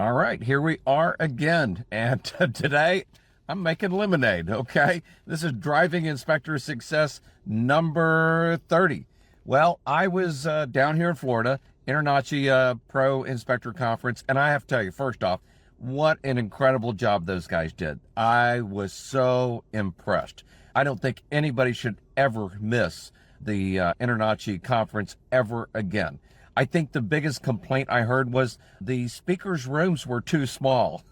All right, here we are again. And today I'm making lemonade, okay? This is Driving Inspector Success number 30. Well, I was down here in Florida, InterNACHI Pro Inspector Conference, and I have to tell you, first off, what an incredible job those guys did. I was so impressed. I don't think anybody should ever miss the InterNACHI conference ever again. I think the biggest complaint I heard was the speakers' rooms were too small,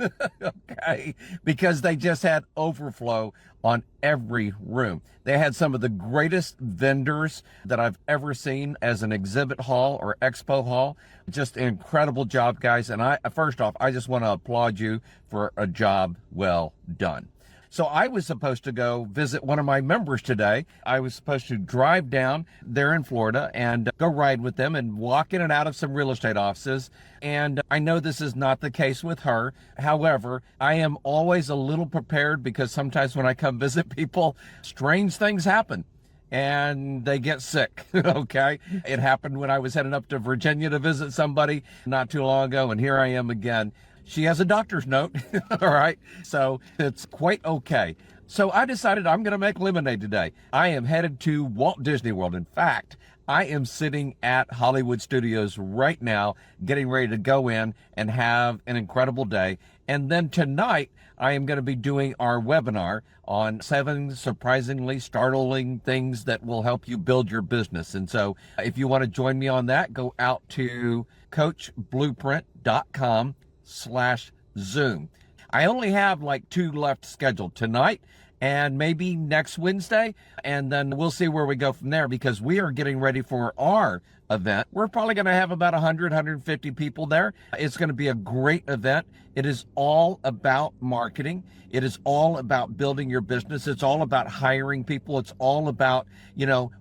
okay, because they just had overflow on every room. They had some of the greatest vendors that I've ever seen as an exhibit hall or expo hall. Just an incredible job, guys. And first off, I just want to applaud you for a job well done. So I was supposed to go visit one of my members today. I was supposed to drive down there in Florida and go ride with them and walk in and out of some real estate offices. And I know this is not the case with her. However, I am always a little prepared because sometimes when I come visit people, strange things happen and they get sick, okay? It happened when I was heading up to Virginia to visit somebody not too long ago, and here I am again. She has a doctor's note, all right? So it's quite okay. So I decided I'm going to make lemonade today. I am headed to Walt Disney World. In fact, I am sitting at Hollywood Studios right now, getting ready to go in and have an incredible day. And then tonight, I am going to be doing our webinar on 7 surprisingly startling things that will help you build your business. And so if you want to join me on that, go out to coachblueprint.com/Zoom. I only have like 2 left scheduled tonight and maybe next Wednesday, and then we'll see where we go from there because we are getting ready for our event. We're probably going to have about 100, 150 people there. It's going to be a great event. It is all about marketing. It is all about building your business. It's all about hiring people. It's all about,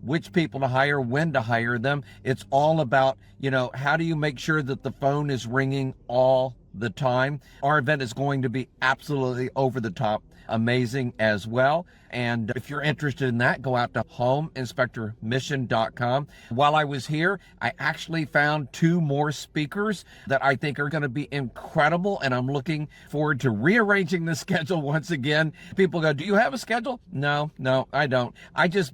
which people to hire, when to hire them. It's all about, how do you make sure that the phone is ringing all the time. Our event is going to be absolutely over the top amazing as well. And if you're interested in that, go out to homeinspectormission.com. While I was here, I actually found 2 more speakers that I think are going to be incredible. And I'm looking forward to rearranging the schedule once again. People go, do you have a schedule? No, I don't. I just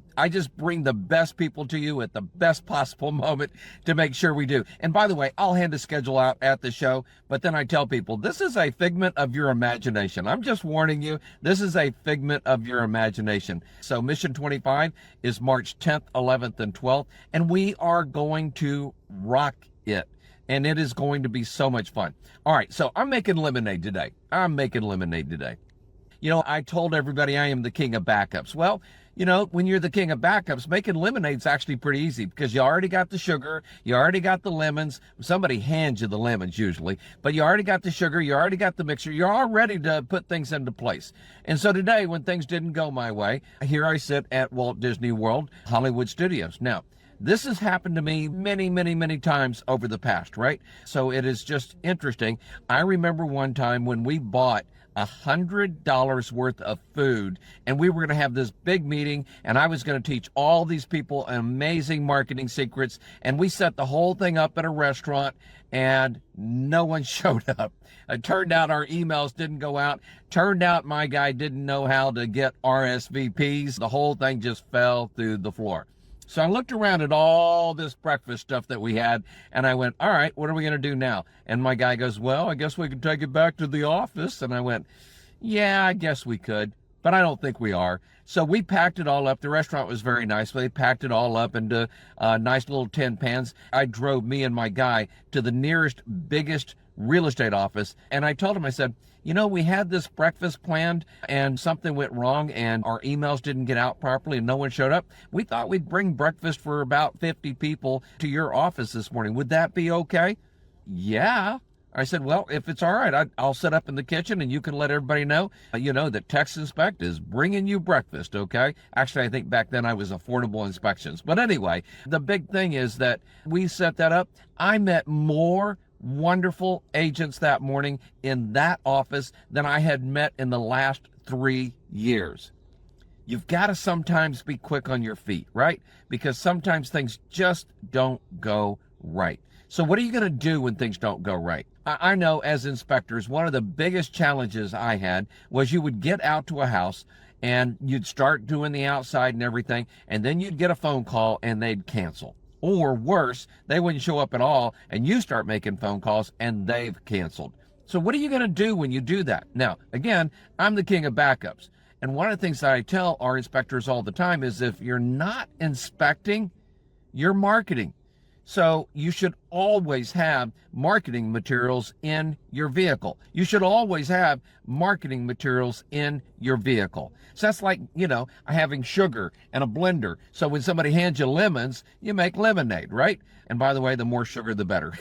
bring the best people to you at the best possible moment to make sure we do. And by the way, I'll hand a schedule out at the show, but then I tell people, this is a figment of your imagination. I'm just warning you, this is a figment of your imagination. So Mission 25 is March 10th, 11th, and 12th, and we are going to rock it. And it is going to be so much fun. All right, so I'm making lemonade today. I told everybody I am the king of backups. Well, when you're the king of backups, making lemonade's actually pretty easy because you already got the sugar, you already got the lemons. Somebody hands you the lemons usually, but you already got the sugar, you already got the mixture, you're all ready to put things into place. And so today, when things didn't go my way, here I sit at Walt Disney World, Hollywood Studios. Now, this has happened to me many, many, many times over the past, right? So it is just interesting. I remember one time when we bought $100 worth of food, and we were going to have this big meeting, and I was going to teach all these people amazing marketing secrets, and we set the whole thing up at a restaurant, and no one showed up. It turned out our emails didn't go out. Turned out my guy didn't know how to get RSVPs. The whole thing just fell through the floor. So I looked around at all this breakfast stuff that we had, and I went, all right, what are we going to do now? And my guy goes, well, I guess we could take it back to the office. And I went, yeah, I guess we could, but I don't think we are. So we packed it all up. The restaurant was very nice, but they packed it all up into nice little tin pans. I drove me and my guy to the nearest, biggest real estate office, and I told him, I said, we had this breakfast planned and something went wrong and our emails didn't get out properly and no one showed up. We thought we'd bring breakfast for about 50 people to your office this morning. Would that be okay? Yeah. I said, well, if it's all right, I'll set up in the kitchen and you can let everybody know, that Tex Inspect is bringing you breakfast, okay? Actually, I think back then I was Affordable Inspections. But anyway, the big thing is that we set that up. I met more wonderful agents that morning in that office than I had met in the last 3 years. You've got to sometimes be quick on your feet, right? Because sometimes things just don't go right. So what are you going to do when things don't go right? I know as inspectors, one of the biggest challenges I had was you would get out to a house and you'd start doing the outside and everything, and then you'd get a phone call and they'd cancel. Or worse, they wouldn't show up at all and you start making phone calls and they've canceled. So what are you going to do when you do that? Now, again, I'm the king of backups. And one of the things that I tell our inspectors all the time is if you're not inspecting, you're marketing. So you should always have marketing materials in your vehicle. You should always have marketing materials in your vehicle. So that's like, having sugar and a blender. So when somebody hands you lemons, you make lemonade, right? And by the way, the more sugar, the better.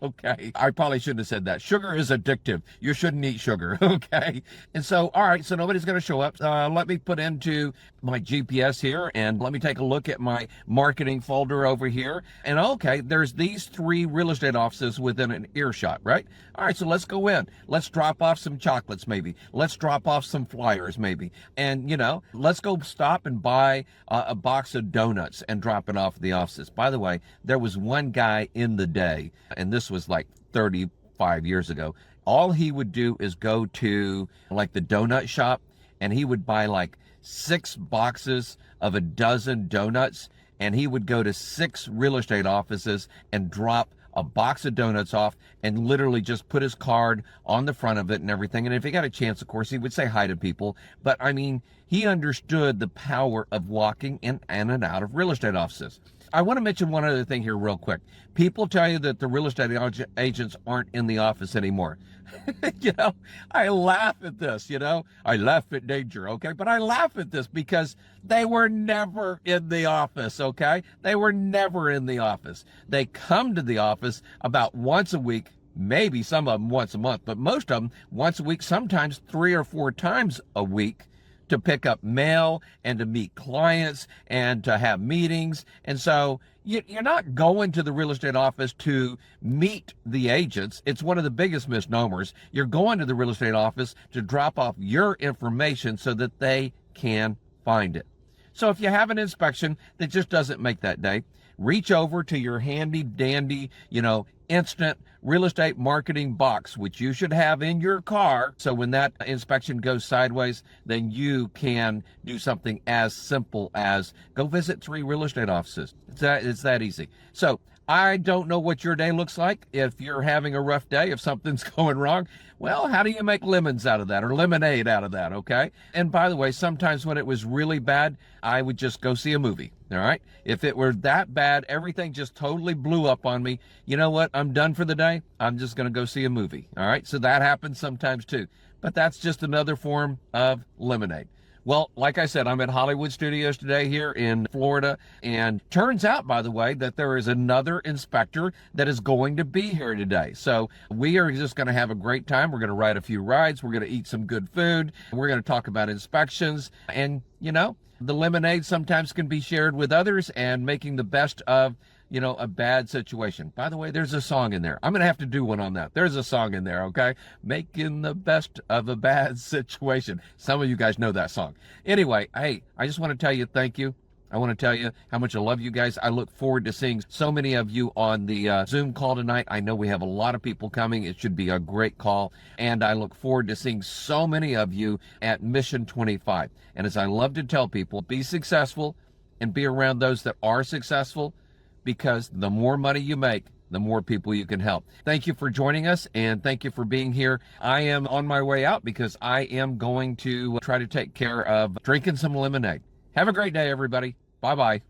Okay. I probably shouldn't have said that. Sugar is addictive. You shouldn't eat sugar. Okay. And so, all right, so nobody's going to show up. Let me put into my GPS here and let me take a look at my marketing folder over here. And okay, there's these 3 real estate offices within an earshot, right? All right, so let's go in. Let's drop off some chocolates, maybe. Let's drop off some flyers, maybe. And, let's go stop and buy a box of donuts and drop it off at the offices. By the way, there was one guy in the day, and this was like 35 years ago. All he would do is go to like the donut shop and he would buy like 6 boxes of a dozen donuts, and he would go to 6 real estate offices and drop a box of donuts off and literally just put his card on the front of it and everything. And if he got a chance, of course, he would say hi to people. But I mean, he understood the power of walking in and out of real estate offices. I want to mention one other thing here real quick. People tell you that the real estate agents aren't in the office anymore. I laugh at this, I laugh at danger, okay? But I laugh at this because they were never in the office, okay? They were never in the office. They come to the office about once a week, maybe some of them once a month, but most of them once a week, sometimes 3 or 4 times a week, to pick up mail and to meet clients and to have meetings. And so you're not going to the real estate office to meet the agents. It's one of the biggest misnomers. You're going to the real estate office to drop off your information so that they can find it. So if you have an inspection that just doesn't make that day, reach over to your handy dandy, instant real estate marketing box, which you should have in your car. So when that inspection goes sideways, then you can do something as simple as go visit 3 real estate offices. It's that easy. So I don't know what your day looks like. If you're having a rough day, if something's going wrong, well, how do you make lemons out of that or lemonade out of that, okay? And by the way, sometimes when it was really bad, I would just go see a movie, all right? If it were that bad, everything just totally blew up on me, you know what? I'm done for the day. I'm just going to go see a movie, all right? So that happens sometimes too. But that's just another form of lemonade. Well, like I said, I'm at Hollywood Studios today here in Florida, and turns out, by the way, that there is another inspector that is going to be here today. So we are just going to have a great time. We're going to ride a few rides. We're going to eat some good food. We're going to talk about inspections. And, the lemonade sometimes can be shared with others and making the best of a bad situation. By the way, there's a song in there. I'm going to have to do one on that. There's a song in there, okay? Making the best of a bad situation. Some of you guys know that song. Anyway, hey, I just want to tell you thank you. I want to tell you how much I love you guys. I look forward to seeing so many of you on the Zoom call tonight. I know we have a lot of people coming. It should be a great call. And I look forward to seeing so many of you at Mission 25. And as I love to tell people, be successful and be around those that are successful, because the more money you make, the more people you can help. Thank you for joining us, and thank you for being here. I am on my way out because I am going to try to take care of drinking some lemonade. Have a great day, everybody. Bye-bye.